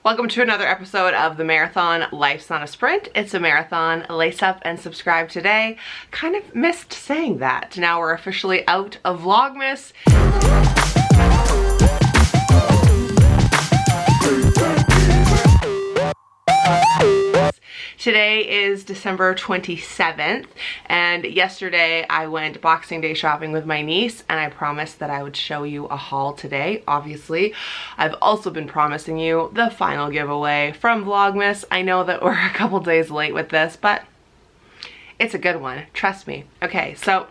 Welcome to another episode of the Marathon. Life's not a sprint, it's a marathon. Lace up and subscribe today. Kind of missed saying that. Now we're officially out of Vlogmas. Today is December 27th, and yesterday I went Boxing Day shopping with my niece, and I promised that I would show you a haul today. Obviously, I've also been promising you the final giveaway from Vlogmas. I know that we're a couple days late with this, but it's a good one, trust me. Okay, so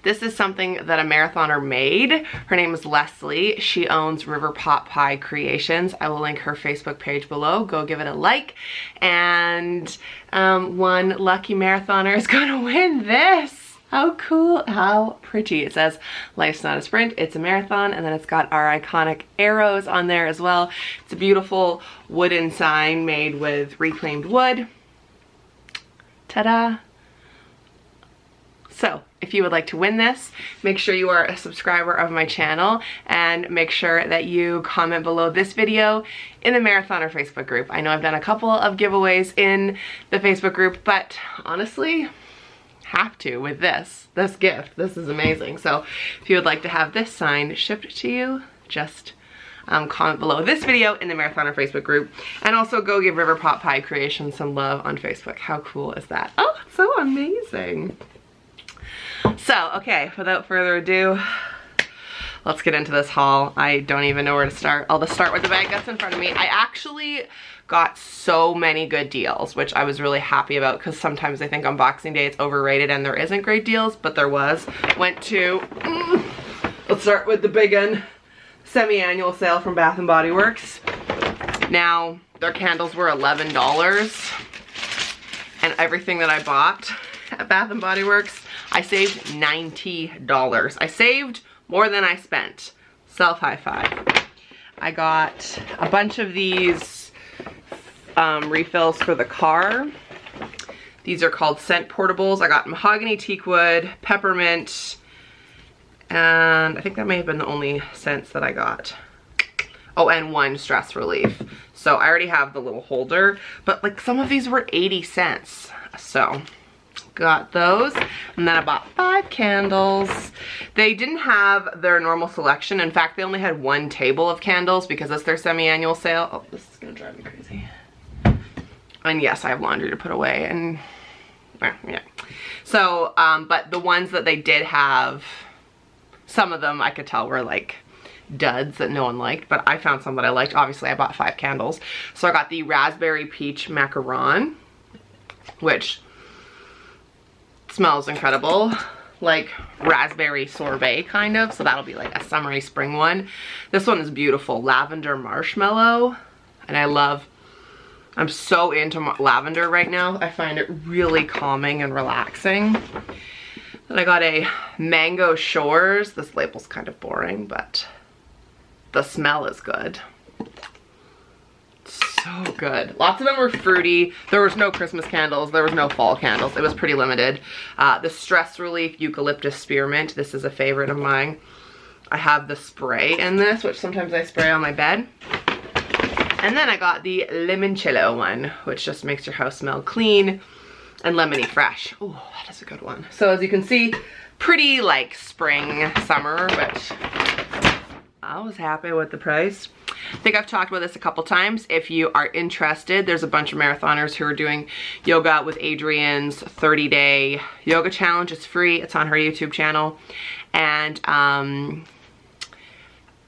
this is something that a marathoner made. Her name is Leslie. She owns River Pot Pie Creations. I will link her Facebook page below. Go give it a like. And one lucky marathoner is gonna win this. How cool, how pretty. It says, life's not a sprint, it's a marathon. And then it's got our iconic arrows on there as well. It's a beautiful wooden sign made with reclaimed wood. Ta-da. So, if you would like to win this, make sure you are a subscriber of my channel and make sure that you comment below this video in the Mareathoner Facebook group. I know I've done a couple of giveaways in the Facebook group, but honestly, have to with this gift. This is amazing. So if you would like to have this sign shipped to you, just comment below this video in the Mareathoner Facebook group, and also go give River Pot Pie Creations some love on Facebook. How cool is that? Oh, it's so amazing. So, okay, without further ado, let's get into this haul. I don't even know where to start. I'll just start with the bag that's in front of me. I actually got so many good deals, which I was really happy about, because sometimes I think on Boxing Day it's overrated and there isn't great deals, but there was. Went to, let's start with the big one, semi-annual sale from Bath & Body Works. Now, their candles were $11, and everything that I bought at Bath & Body Works, I saved $90. I saved more than I spent. Self high five. I got a bunch of these refills for the car. These are called scent portables. I got mahogany teakwood, peppermint, and I think that may have been the only scents that I got. Oh, and one stress relief. So I already have the little holder, but like some of these were 80 cents. So got those, and then I bought 5 candles. They didn't have their normal selection. In fact, they only had one table of candles because it's their semi-annual sale. Oh, this is gonna drive me crazy. And yes, I have laundry to put away, and yeah. So, but the ones that they did have, some of them I could tell were like duds that no one liked, but I found some that I liked. Obviously, I bought 5 candles. So I got the raspberry peach macaron, which smells incredible, like raspberry sorbet kind of, so that'll be like a summery spring one. This one is beautiful, lavender marshmallow, and I'm so into lavender right now. I find it really calming and relaxing. Then I got a mango shores. This label's kind of boring, but the smell is good. So good. Lots of them were fruity. There was no Christmas candles. There was no fall candles. It was pretty limited. The Stress Relief Eucalyptus Spearmint. This is a favorite of mine. I have the spray in this, which sometimes I spray on my bed. And then I got the Limoncello one, which just makes your house smell clean and lemony fresh. Oh, that is a good one. So as you can see, pretty like spring, summer, but I was happy with the price. I think I've talked about this a couple times. If you are interested, there's a bunch of marathoners who are doing yoga with Adrienne's 30-day yoga challenge. It's free. It's on her YouTube channel. And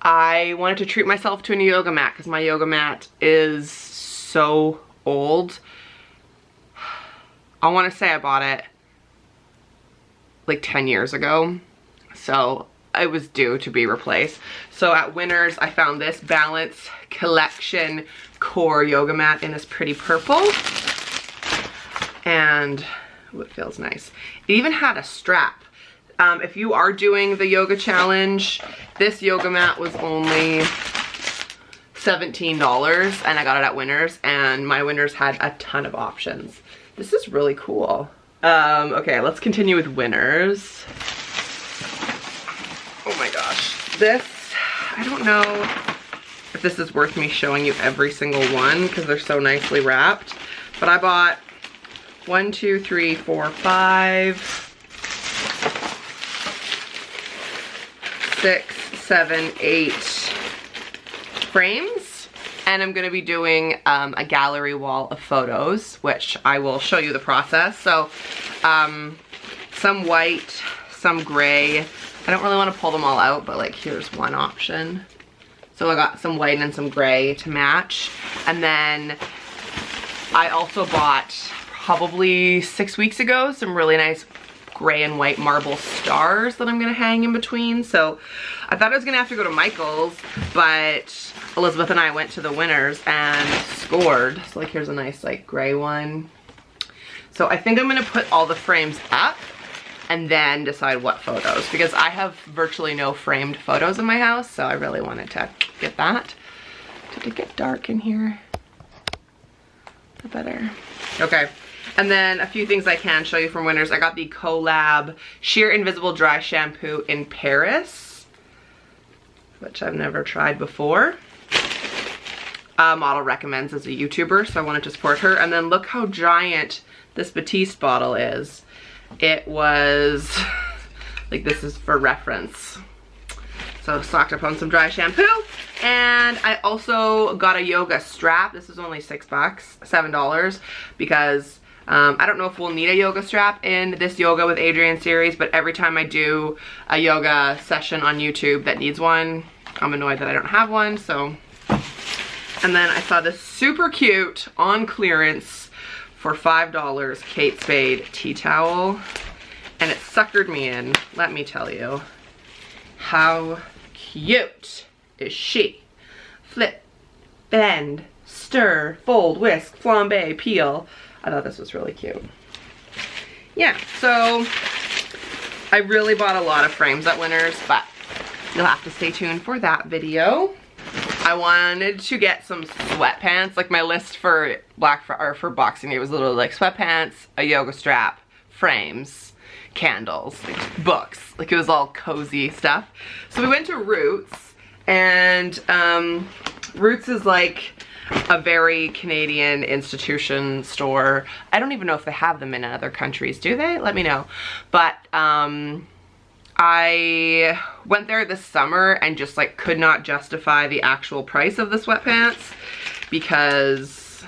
I wanted to treat myself to a new yoga mat because my yoga mat is so old. I want to say I bought it like 10 years ago. So it was due to be replaced. So at Winners, I found this Balance Collection Core yoga mat in this pretty purple. And ooh, it feels nice. It even had a strap. If you are doing the yoga challenge, this yoga mat was only $17, and I got it at Winners, and my Winners had a ton of options. This is really cool. Okay, let's continue with Winners. Oh my gosh. This, I don't know if this is worth me showing you every single one because they're so nicely wrapped. But I bought 1, 2, 3, 4, 5, 6, 7, 8 frames. And I'm gonna be doing a gallery wall of photos, which I will show you the process. So some white, some gray. I don't really want to pull them all out, but like here's one option. So I got some white and some gray to match. And then I also bought probably 6 weeks ago some really nice gray and white marble stars that I'm gonna hang in between. So I thought I was gonna have to go to Michael's, but Elizabeth and I went to the Winners and scored. So like here's a nice like gray one. So I think I'm gonna put all the frames up and then decide what photos, because I have virtually no framed photos in my house, so I really wanted to get that. Did it get dark in here? The better. Okay, and then a few things I can show you from Winners. I got the Collab Sheer Invisible Dry Shampoo in Paris, which I've never tried before. A model recommends as a YouTuber, so I wanted to support her. And then look how giant this Batiste bottle is. It was, like this is for reference. So stocked up on some dry shampoo. And I also got a yoga strap. This is only $6, $7, because I don't know if we'll need a yoga strap in this Yoga with Adriene series, but every time I do a yoga session on YouTube that needs one, I'm annoyed that I don't have one, so. And then I saw this super cute on clearance for $5 Kate Spade tea towel, and it suckered me in, let me tell you. How cute is she? Flip, bend, stir, fold, whisk, flambe, peel. I thought this was really cute. Yeah, so I really bought a lot of frames at Winners, but you'll have to stay tuned for that video. I wanted to get some sweatpants. Like my list for for Boxing Day was literally like sweatpants, a yoga strap, frames, candles, like books. Like it was all cozy stuff. So we went to Roots, and Roots is like a very Canadian institution store. I don't even know if they have them in other countries. Do they? Let me know. But I went there this summer and just like could not justify the actual price of the sweatpants, because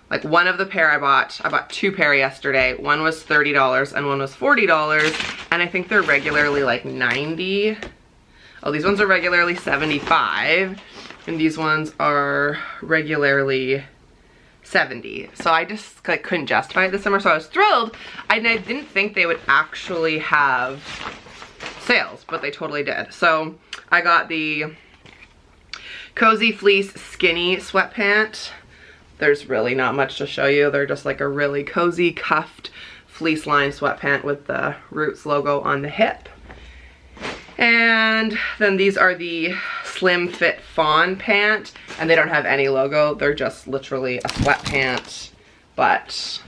like one of the pair I bought 2 pair yesterday. One was $30 and one was $40, and I think they're regularly like $90. Oh, these ones are regularly $75, and these ones are regularly $70. So I just like couldn't justify it this summer, so I was thrilled. I didn't think they would actually have sales, but they totally did. So I got the Cozy Fleece Skinny Sweatpant. There's really not much to show you. They're just like a really cozy cuffed fleece lined sweatpant with the Roots logo on the hip. And then these are the Slim Fit Fawn Pant, and they don't have any logo. They're just literally a sweatpant, but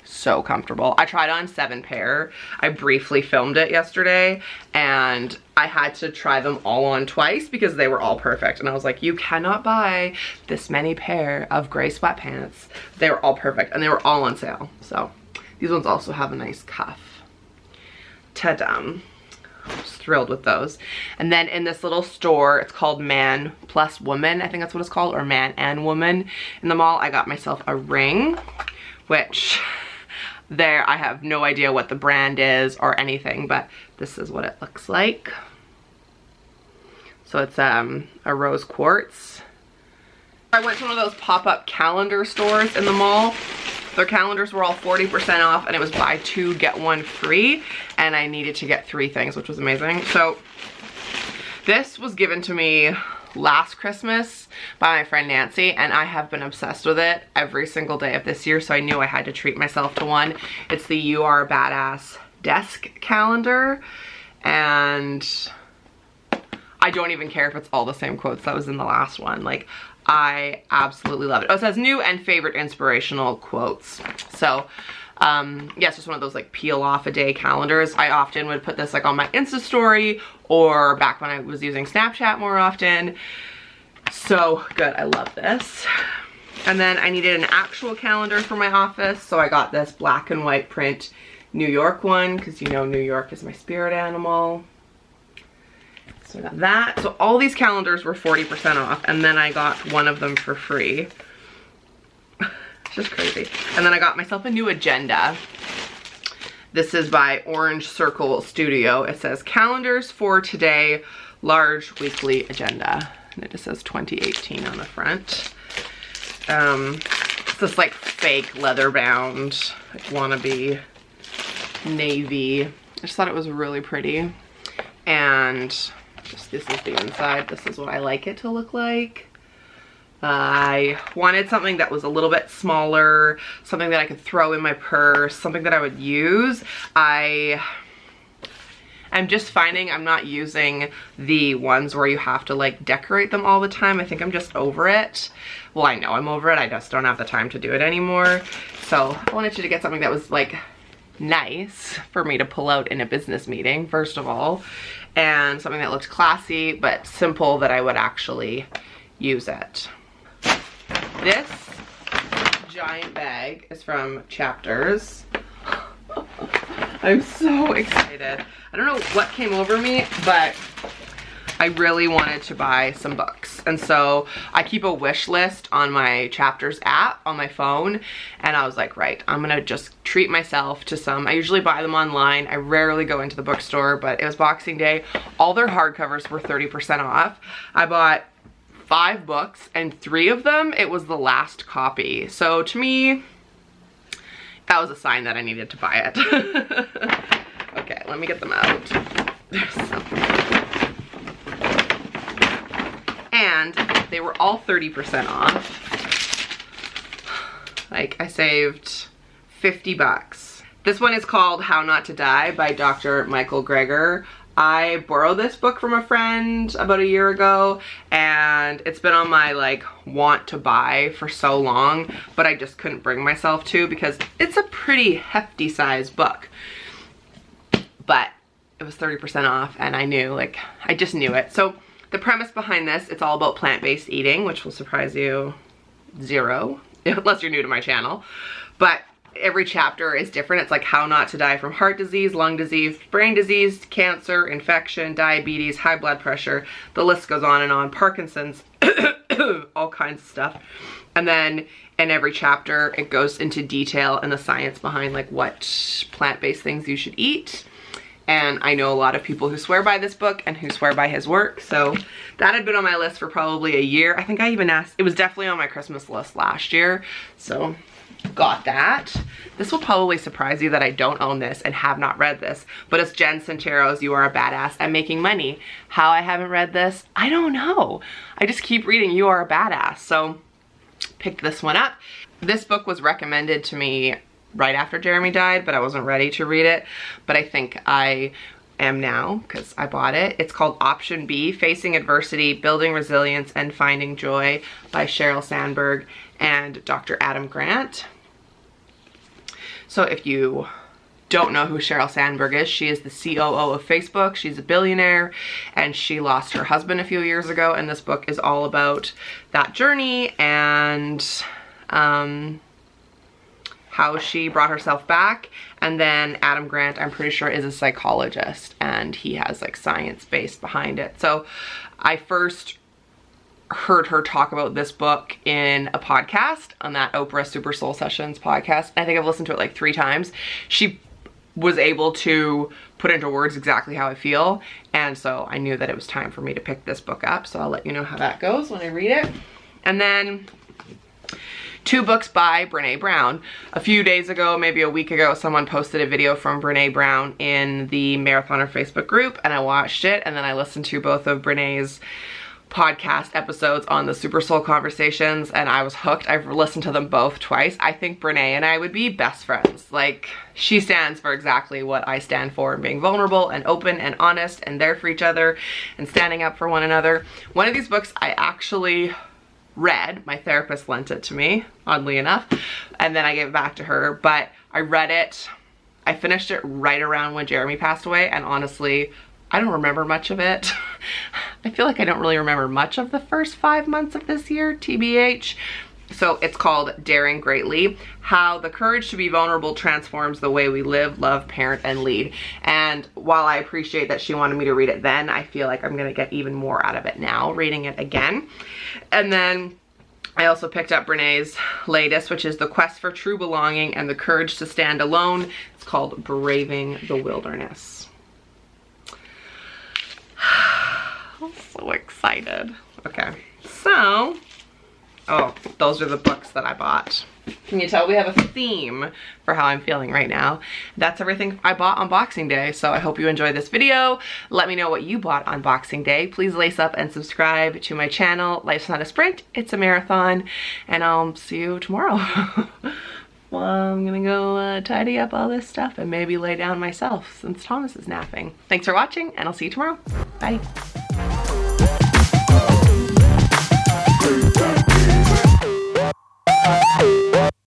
so comfortable. I tried on 7 pair. I briefly filmed it yesterday, and I had to try them all on twice because they were all perfect. And I was like, you cannot buy this many pair of gray sweatpants. They were all perfect, and they were all on sale. So these ones also have a nice cuff. Ta-da. I was thrilled with those. And then in this little store, it's called Man Plus Woman, I think that's what it's called, or Man and Woman. In the mall, I got myself a ring, which there I have no idea what the brand is or anything, but this is what it looks like. So it's a rose quartz. I went to one of those pop-up calendar stores in the mall. Their calendars were all 40% off, and it was buy 2 get 1 free, and I needed to get 3 things, which was amazing. So this was given to me last Christmas by my friend Nancy, and I have been obsessed with it every single day of this year, so I knew I had to treat myself to one. It's the You Are Badass desk calendar, and I don't even care if it's all the same quotes that was in the last one. Like, I absolutely love it. Oh, it says new and favorite inspirational quotes. So yeah, it's just one of those like peel off a day calendars. I often would put this like on my Insta story, or back when I was using Snapchat more often. So good, I love this. And then I needed an actual calendar for my office, so I got this black and white print New York one, because you know New York is my spirit animal. So I got that. So all these calendars were 40% off, and then I got one of them for free. It's just crazy. And then I got myself a new agenda. This is by Orange Circle Studio. It says calendars for today, large weekly agenda. And it just says 2018 on the front. It's this like fake leather bound, like wannabe navy. I just thought it was really pretty. And just, this is the inside. This is what I like it to look like. I wanted something that was a little bit smaller, something that I could throw in my purse, something that I would use. I'm just finding I'm not using the ones where you have to like decorate them all the time. I think I'm just over it. Well, I know I'm over it. I just don't have the time to do it anymore. So I wanted you to get something that was like nice for me to pull out in a business meeting, first of all, and something that looked classy but simple that I would actually use it. This giant bag is from Chapters. I'm so excited. I don't know what came over me, but I really wanted to buy some books. And so I keep a wish list on my Chapters app on my phone. And I was like, right, I'm gonna just treat myself to some. I usually buy them online. I rarely go into the bookstore, but it was Boxing Day. All their hardcovers were 30% off. I bought 5 books, and 3 of them, it was the last copy. So to me, that was a sign that I needed to buy it. Okay, let me get them out. There's so many. And they were all 30% off. Like, I saved 50 bucks. This one is called How Not to Die by Dr. Michael Greger. I borrowed this book from a friend about a year ago, and it's been on my like want to buy for so long, but I just couldn't bring myself to because it's a pretty hefty size book. But it was 30% off, and I knew, like, I just knew it. So the premise behind this, it's all about plant-based eating, which will surprise you zero, unless you're new to my channel. But every chapter is different. It's like how not to die from heart disease, lung disease, brain disease, cancer, infection, diabetes, high blood pressure. The list goes on and on. Parkinson's, all kinds of stuff. And then in every chapter, it goes into detail and the science behind like what plant-based things you should eat. And I know a lot of people who swear by this book and who swear by his work. So that had been on my list for probably a year. I think I even asked, it was definitely on my Christmas list last year. So got that. This will probably surprise you that I don't own this and have not read this, but it's Jen Sincero's You Are a Badass at Making Money. How I haven't read this, I don't know. I just keep reading You Are a Badass. So picked this one up. This book was recommended to me right after Jeremy died, but I wasn't ready to read it. But I think I am now because I bought it. It's called Option B, Facing Adversity, Building Resilience, and Finding Joy by Sheryl Sandberg and Dr. Adam Grant. So if you don't know who Sheryl Sandberg is, she is the COO of Facebook. She's a billionaire, and she lost her husband a few years ago, and this book is all about that journey and how she brought herself back. And then Adam Grant, I'm pretty sure, is a psychologist, and he has like science based behind it. So I first heard her talk about this book in a podcast on that Oprah Super Soul Sessions podcast. I think I've listened to it like 3 times. She was able to put into words exactly how I feel, and so I knew that it was time for me to pick this book up. So I'll let you know how that goes when I read it. And then 2 books by Brene Brown. A few days ago, maybe a week ago, someone posted a video from Brene Brown in the Mareathoner Facebook group, and I watched it, and then I listened to both of Brene's podcast episodes on the Super Soul Conversations, and I was hooked. I've listened to them both twice. I think Brene and I would be best friends. Like, she stands for exactly what I stand for, being vulnerable and open and honest and there for each other and standing up for one another. One of these books I actually read. My therapist lent it to me, oddly enough, and then I gave it back to her, but I read it. I finished it right around when Jeremy passed away, and honestly, I don't remember much of it. I feel like I don't really remember much of the first 5 months of this year, TBH. So it's called Daring Greatly, How the Courage to be Vulnerable Transforms the Way We Live, Love, Parent, and Lead. And while I appreciate that she wanted me to read it then, I feel like I'm gonna get even more out of it now, reading it again. And then I also picked up Brené's latest, which is The Quest for True Belonging and the Courage to Stand Alone. It's called Braving the Wilderness. I'm so excited. Okay, so, oh, those are the books that I bought. Can you tell we have a theme for how I'm feeling right now? That's everything I bought on Boxing Day, so I hope you enjoyed this video. Let me know what you bought on Boxing Day. Please lace up and subscribe to my channel. Life's not a sprint, it's a marathon, and I'll see you tomorrow. Well, I'm gonna go tidy up all this stuff and maybe lay down myself since Thomas is napping. Thanks for watching, and I'll see you tomorrow. Bye.